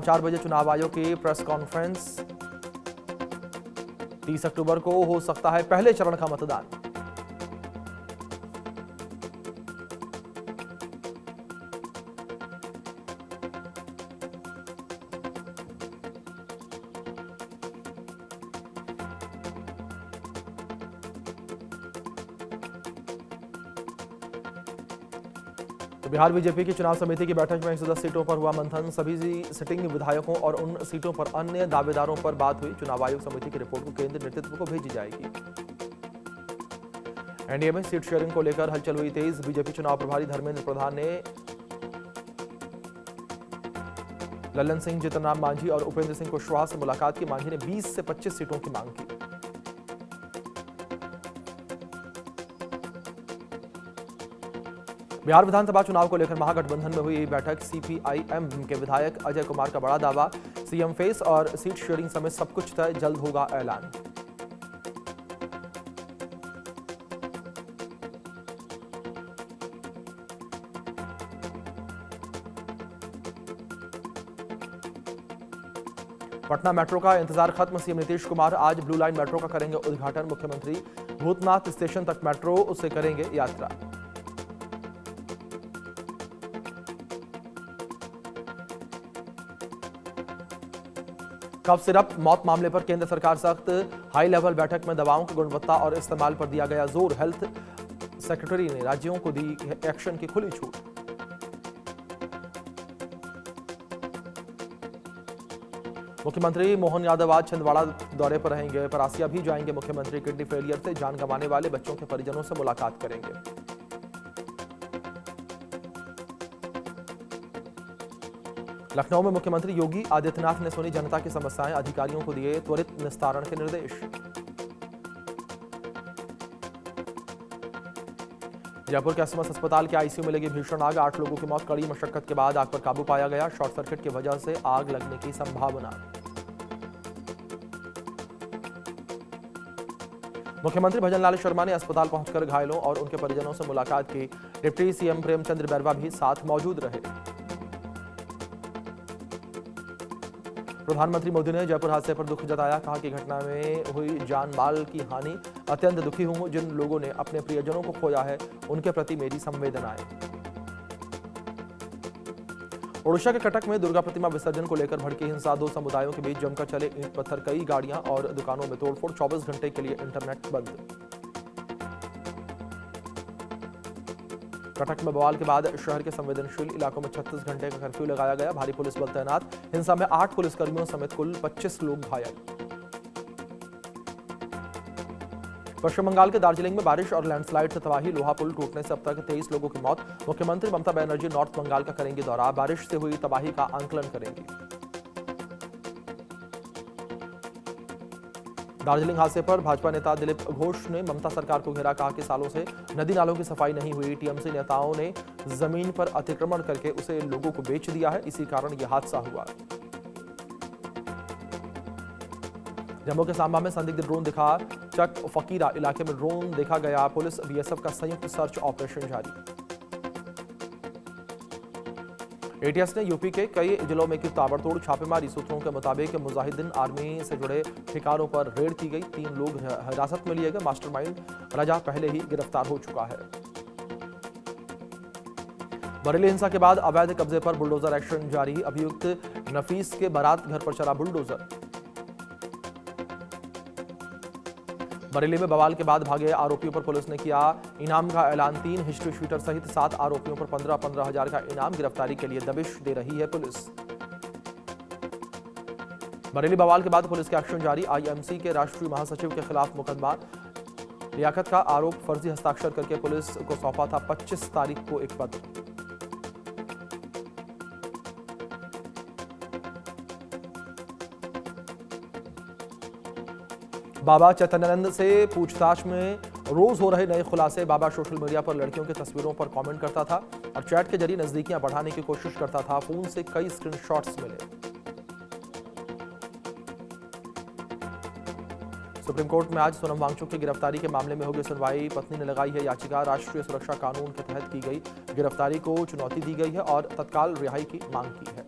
4 बजे चुनाव आयोग की प्रेस कॉन्फ्रेंस। 30 अक्टूबर को हो सकता है पहले चरण का मतदान। तो बिहार बीजेपी की चुनाव समिति की बैठक में 110 सीटों पर हुआ मंथन। सभी सिटिंग विधायकों और उन सीटों पर अन्य दावेदारों पर बात हुई। चुनाव आयोग समिति की रिपोर्ट को केंद्रीय नेतृत्व को भेजी जाएगी। एनडीए में सीट शेयरिंग को लेकर हलचल हुई तेज। बीजेपी चुनाव प्रभारी धर्मेंद्र प्रधान ने लल्लन सिंह, जीतन राम मांझी और उपेंद्र सिंह कुशवाहा से मुलाकात की। मांझी ने 20 से 25 सीटों की मांग की। बिहार विधानसभा चुनाव को लेकर महागठबंधन में हुई बैठक। सीपीआईएम के विधायक अजय कुमार का बड़ा दावा, सीएम फेस और सीट शेयरिंग समेत सब कुछ तय, जल्द होगा ऐलान। पटना मेट्रो का इंतजार खत्म। सीएम नीतीश कुमार आज ब्लू लाइन मेट्रो का करेंगे उद्घाटन। मुख्यमंत्री भूतनाथ स्टेशन तक मेट्रो से करेंगे यात्रा। कफ सिरप मौत मामले पर केंद्र सरकार सख्त। हाई लेवल बैठक में दवाओं की गुणवत्ता और इस्तेमाल पर दिया गया जोर। हेल्थ सेक्रेटरी ने राज्यों को दी एक्शन की खुली छूट। मुख्यमंत्री मोहन यादव आज छिंदवाड़ा दौरे पर रहेंगे। परासिया भी जाएंगे मुख्यमंत्री। किडनी फेलियर से जान गंवाने वाले बच्चों के परिजनों से मुलाकात करेंगे। लखनऊ में मुख्यमंत्री योगी आदित्यनाथ ने सुनी जनता की समस्याएं। अधिकारियों को दिए त्वरित निस्तारण के निर्देश। जयपुर के एसएमएस अस्पताल के आईसीयू में लगी भीषण आग। 8 लोगों की मौत। कड़ी मशक्कत के बाद आग पर काबू पाया गया। शॉर्ट सर्किट की वजह से आग लगने की संभावना। मुख्यमंत्री भजनलाल शर्मा ने अस्पताल पहुंचकर घायलों और उनके परिजनों से मुलाकात की। डिप्टी सीएम प्रेमचंद्र बैरवा भी साथ मौजूद रहे। प्रधानमंत्री मोदी ने जयपुर हादसे पर दुख जताया। कहा कि घटना में हुई जान माल की हानि अत्यंत दुखी हूं। जिन लोगों ने अपने प्रियजनों को खोया है उनके प्रति मेरी संवेदनाएं। ओडिशा के कटक में दुर्गा प्रतिमा विसर्जन को लेकर भड़की हिंसा। 2 समुदायों के बीच जमकर चले ईंट पत्थर। कई गाड़ियां और दुकानों में तोड़फोड़। 24 घंटे के लिए इंटरनेट बंद। कटक में बवाल के बाद शहर के संवेदनशील इलाकों में 36 घंटे का कर्फ्यू लगाया गया। भारी पुलिस बल तैनात। हिंसा में 8 पुलिसकर्मियों समेत कुल 25 लोग घायल। पश्चिम बंगाल के दार्जिलिंग में बारिश और लैंडस्लाइड से तबाही। लोहा पुल टूटने से अब तक 23 लोगों की मौत। मुख्यमंत्री ममता बनर्जी नॉर्थ बंगाल का करेंगे दौरा। बारिश से हुई तबाही का आंकलन करेंगी। दार्जिलिंग हादसे पर भाजपा नेता दिलीप घोष ने ममता सरकार को घेरा। कहा कि सालों से नदी नालों की सफाई नहीं हुई। टीएमसी नेताओं ने जमीन पर अतिक्रमण करके उसे लोगों को बेच दिया है। इसी कारण यह हादसा हुआ। जम्मू के सांबा में संदिग्ध ड्रोन दिखा। चक फकीरा इलाके में ड्रोन देखा गया। पुलिस बीएसएफ का संयुक्त सर्च ऑपरेशन जारी। एटीएस ने यूपी के कई जिलों में की ताबड़तोड़ छापेमारी। सूत्रों के मुताबिक मुजाहिदीन आर्मी से जुड़े ठिकानों पर रेड की गई। 3 लोग हिरासत में लिए गए। मास्टरमाइंड रजा पहले ही गिरफ्तार हो चुका है। बरेली हिंसा के बाद अवैध कब्जे पर बुलडोजर एक्शन जारी। अभियुक्त नफीस के बारात घर पर चला बुलडोजर। बरेली में बवाल के बाद भागे आरोपियों पर पुलिस ने किया इनाम का ऐलान। 3 हिस्ट्री शीटर सहित 7 आरोपियों पर 15-15 हजार का इनाम। गिरफ्तारी के लिए दबिश दे रही है पुलिस। बरेली बवाल के बाद पुलिस का एक्शन जारी। आईएमसी के राष्ट्रीय महासचिव के खिलाफ मुकदमा। लियाकत का आरोप फर्जी हस्ताक्षर करके पुलिस को सौंपा था 25 तारीख को एक पत्र। बाबा चैतन्यानंद से पूछताछ में रोज हो रहे नए खुलासे। बाबा सोशल मीडिया पर लड़कियों की तस्वीरों पर कमेंट करता था और चैट के जरिए नजदीकियां बढ़ाने की कोशिश करता था। फोन से कई स्क्रीनशॉट्स मिले। सुप्रीम कोर्ट में आज सोनम वांगचुक की गिरफ्तारी के मामले में होगी सुनवाई। पत्नी ने लगाई है याचिका। राष्ट्रीय सुरक्षा कानून के तहत की गई गिरफ्तारी को चुनौती दी गई है और तत्काल रिहाई की मांग की है।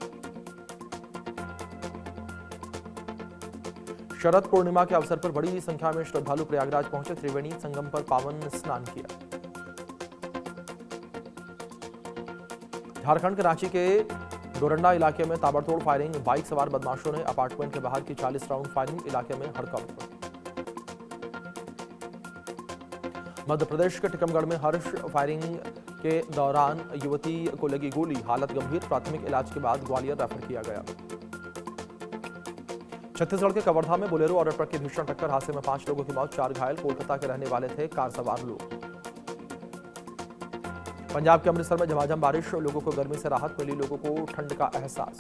शरद पूर्णिमा के अवसर पर बड़ी संख्या में श्रद्धालु प्रयागराज पहुंचे, त्रिवेणी संगम पर पावन स्नान किया। झारखंड के रांची के डोरंडा इलाके में ताबड़तोड़ फायरिंग, बाइक सवार बदमाशों ने अपार्टमेंट के बाहर की 40 राउंड फायरिंग, इलाके में हड़कंप। मध्य प्रदेश के टीकमगढ़ में हर्ष फायरिंग के दौरान युवती को लगी गोली, हालत गंभीर, प्राथमिक इलाज के बाद ग्वालियर रेफर किया गया। छत्तीसगढ़ के कवर्धा में बोलेरो और ट्रक की भीषण टक्कर, हादसे में 5 लोगों की मौत, 4 घायल, कोलकाता के रहने वाले थे कार सवार लोग। पंजाब के अमृतसर में झमाझम बारिश, लोगों को गर्मी से राहत मिली, लोगों को ठंड का एहसास।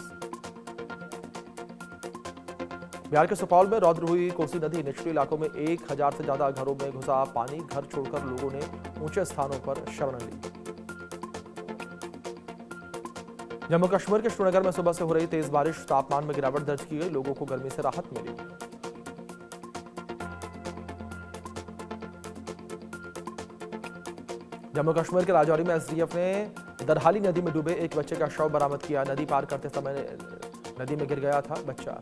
बिहार के सुपौल में रौद्र हुई कोसी नदी, निचले इलाकों में 1000 से ज्यादा घरों में घुसा पानी, घर छोड़कर लोगों ने ऊंचे स्थानों पर शरण ली। जम्मू कश्मीर के श्रीनगर में सुबह से हो रही तेज बारिश, तापमान में गिरावट दर्ज की गई, लोगों को गर्मी से राहत मिली। जम्मू कश्मीर के राजौरी में एसडीएफ ने दरहाली नदी में डूबे एक बच्चे का शव बरामद किया, नदी पार करते समय नदी में गिर गया था बच्चा।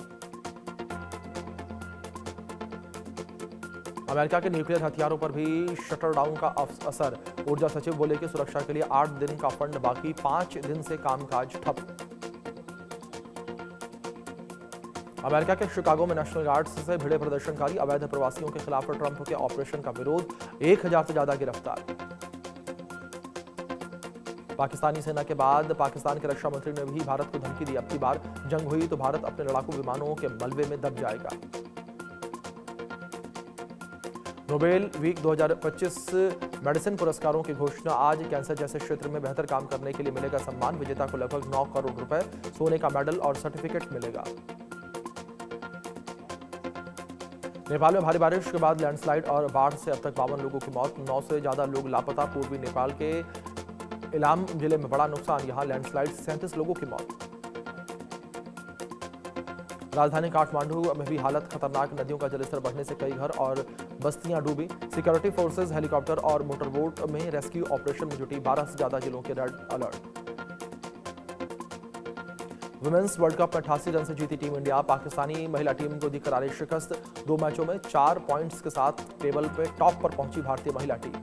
अमेरिका के न्यूक्लियर हथियारों पर भी शटरडाउन का असर, ऊर्जा सचिव बोले कि सुरक्षा के लिए 8 दिन का फंड बाकी, 5 दिन से कामकाज ठप। अमेरिका के शिकागो में नेशनल गार्ड्स से भिड़े प्रदर्शनकारी, अवैध प्रवासियों के खिलाफ ट्रंप के ऑपरेशन का विरोध, 1000 से ज्यादा गिरफ्तार। पाकिस्तानी सेना के बाद पाकिस्तान के रक्षा मंत्री ने भी भारत को धमकी दी, अब की बार जंग हुई तो भारत अपने लड़ाकू विमानों के मलबे में दब जाएगा। नोबेल वीक 2025 मेडिसिन पुरस्कारों की घोषणा आज, कैंसर जैसे क्षेत्र में बेहतर काम करने के लिए मिलेगा सम्मान, विजेता को लगभग 9 करोड़ रुपए, सोने का मेडल और सर्टिफिकेट मिलेगा। नेपाल में भारी बारिश के बाद लैंडस्लाइड और बाढ़ से अब तक 52 लोगों की मौत, 9 से ज्यादा लोग लापता, पूर्वी नेपाल के इलाम जिले में बड़ा नुकसान, यहां लैंडस्लाइड से 37 लोगों की मौत। राजधानी काठमांडू में भी हालत खतरनाक, नदियों का जलस्तर बढ़ने से कई घर और बस्तियां डूबी, सिक्योरिटी फोर्सेज, हेलीकॉप्टर और मोटरबोट में रेस्क्यू ऑपरेशन में जुटी, 12 से ज्यादा जिलों के red alert. Women's world cup में 88 रन से जीती टीम इंडिया, पाकिस्तानी महिला टीम को दी करारी शिकस्त, 2 मैचों में 4 पॉइंट्स के साथ टेबल पे टॉप पर पहुंची भारतीय महिला टीम।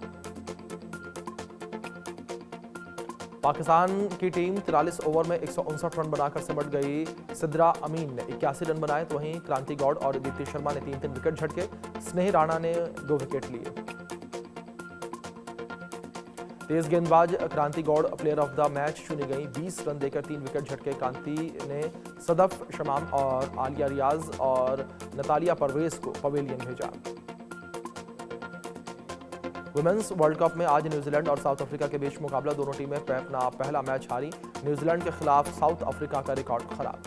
पाकिस्तान की टीम 43 ओवर में 159 रन बनाकर सिमट गई, सिद्रा अमीन ने 81 रन बनाए, तो वहीं क्रांति गौड़ और दीप्ति शर्मा ने 3-3 विकेट झटके, स्नेही राणा ने 2 विकेट लिए। तेज गेंदबाज Kranti Gaud player of the match चुनी गई, 20 रन देकर 3 विकेट झटके, क्रांति ने सदफ शमाम और आलिया रियाज और नतालिया परवेज को पवेलियन भेजा। वुमेन्स वर्ल्ड कप में आज न्यूजीलैंड और साउथ अफ्रीका के बीच मुकाबला, दोनों टीमें अपना पहला मैच हारी, न्यूजीलैंड के खिलाफ साउथ अफ्रीका का रिकॉर्ड खराब।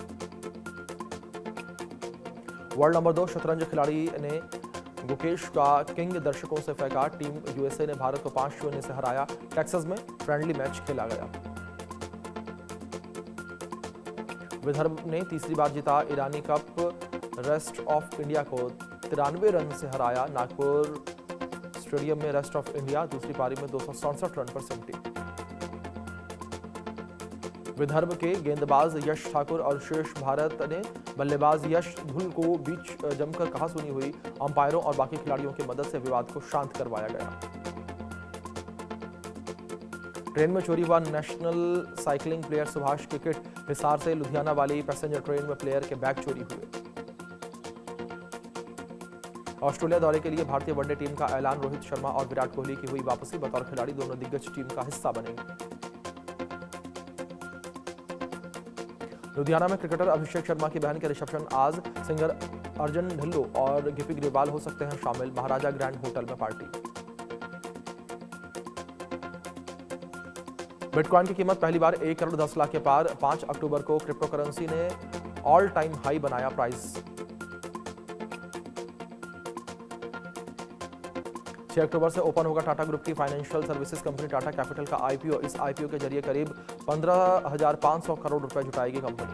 वर्ल्ड नंबर 2 शतरंज खिलाड़ी ने गुकेश का किंग दर्शकों से फेंका, टीम यूएसए ने भारत को 5-0 से हराया, टेक्सास में फ्रेंडली मैच खेला गया। विदर्भ ने तीसरी बार जीता ईरानी कप, रेस्ट ऑफ इंडिया को 93 रन से हराया, नागपुर स्टेडियम में रेस्ट ऑफ इंडिया दूसरी पारी में 267 रन पर सिमटी। विदर्भ के गेंदबाज यश ठाकुर और शेष भारत ने बल्लेबाज यश धुल को बीच जमकर कहासुनी हुई, अंपायरों और बाकी खिलाड़ियों की मदद से विवाद को शांत करवाया गया। ट्रेन में चोरी हुआ नेशनल साइकिलिंग प्लेयर सुभाष की किट, हिसार से लुधियाना वाली पैसेंजर ट्रेन में प्लेयर के बैग चोरी हुए। ऑस्ट्रेलिया दौरे के लिए भारतीय वनडे टीम का ऐलान, रोहित शर्मा और विराट कोहली की हुई वापसी, बतौर खिलाड़ी दोनों दिग्गज टीम का हिस्सा बनेंगे। लुधियाना में क्रिकेटर अभिषेक शर्मा की बहन के रिसेप्शन आज, सिंगर अर्जुन ढिल्लो और गिप्पी ग्रेवाल हो सकते हैं शामिल, महाराजा ग्रैंड होटल में पार्टी। बिटकॉइन की कीमत पहली बार 1 करोड़ 10 लाख के पार, 5 अक्टूबर को क्रिप्टो करेंसी ने ऑल टाइम हाई बनाया प्राइस। 6 अक्टूबर से ओपन होगा टाटा ग्रुप की financial services company Tata capital का आईपीओ, इस आईपीओ के जरिए करीब 15,500 करोड़ रुपए जुटाएगी कंपनी।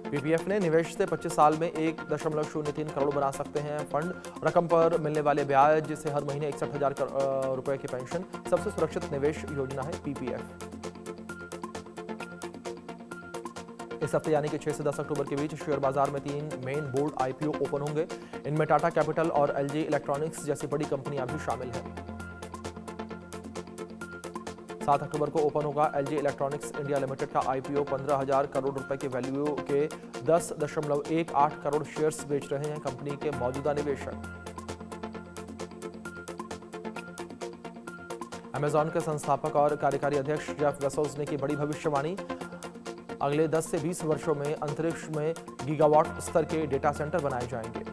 पीपीएफ ने निवेश से 25 साल में 1.03 करोड़ बना सकते हैं फंड, रकम पर मिलने वाले ब्याज से हर महीने 61,000 रुपए की पेंशन, सबसे सुरक्षित निवेश योजना है पीपीएफ। इस हफ्ते यानी कि 6 से 10 अक्टूबर के बीच शेयर बाजार में 3 मेन बोर्ड आईपीओ ओपन होंगे। इनमें टाटा कैपिटल और एलजी इलेक्ट्रॉनिक्स जैसी बड़ी कंपनियां भी शामिल हैं। 7 अक्टूबर को ओपन होगा एलजी इलेक्ट्रॉनिक्स इंडिया लिमिटेड का आईपीओ। 15,000 करोड़ रुपए के वैल्यू के 10.18 करोड़ शेयर्स बेच रहे हैं कंपनी के मौजूदा निवेशक। अमेजॉन के संस्थापक और कार्यकारी अध्यक्ष जेफ बेजोस ने की बड़ी भविष्यवाणी। अगले 10 से 20 वर्षों में अंतरिक्ष में गीगावाट स्तर के डेटा सेंटर बनाए जाएंगे।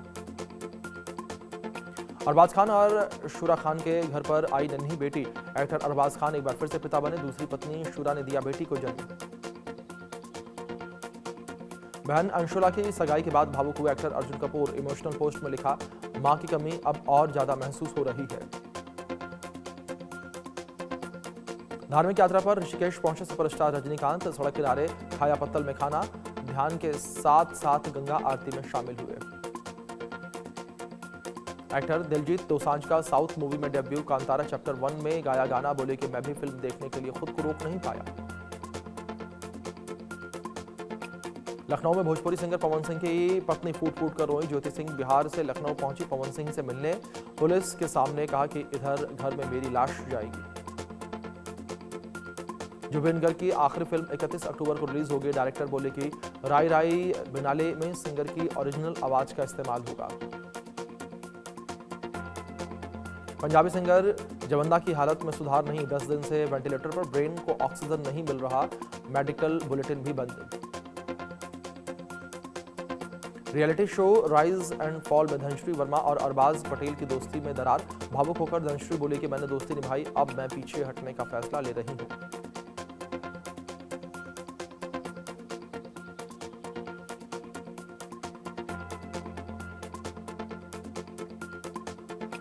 अरबाज खान और शूरा खान के घर पर आई नन्ही बेटी। एक्टर अरबाज खान एक बार फिर से पिता बने। दूसरी पत्नी शूरा ने दिया बेटी को जन्म। बहन अंशुला की सगाई के बाद भावुक हुए actor Arjun Kapoor. Emotional post में लिखा, मां की कमी अब और ज्यादा महसूस हो रही है। धार्मिक यात्रा पर ऋषिकेश पहुंचे सुपरस्टार रजनीकांत। सड़क किनारे खाया पत्तल में खाना, ध्यान के साथ साथ गंगा आरती में शामिल हुए। एक्टर दिलजीत दोसांझ का साउथ मूवी में डेब्यू। कांतारा चैप्टर 1 में गाया गाना। बोले कि मैं भी फिल्म देखने के लिए खुद को रोक नहीं पाया। लखनऊ में भोजपुरी सिंगर पवन सिंह की पत्नी फूट फूट कर रोई। ज्योति सिंह बिहार से लखनऊ पहुंची पवन सिंह से मिलने। पुलिस के सामने कहा कि इधर घर में मेरी लाश जाएगी। जुबिन गर्ग की आखिरी फिल्म 31 अक्टूबर को रिलीज होगी। डायरेक्टर बोले कि राई राई बिनाले में सिंगर की ओरिजिनल आवाज का इस्तेमाल होगा। पंजाबी सिंगर जवंदा की हालत में सुधार नहीं। 10 दिन से वेंटिलेटर पर, ब्रेन को ऑक्सीजन नहीं मिल रहा। मेडिकल बुलेटिन भी बंद। Reality show rise and fall में धनश्री वर्मा और अरबाज पटेल की दोस्ती में दरार। भावुक होकर धनश्री बोली कि मैंने दोस्ती निभाई, अब मैं पीछे हटने का फैसला ले रही हूं।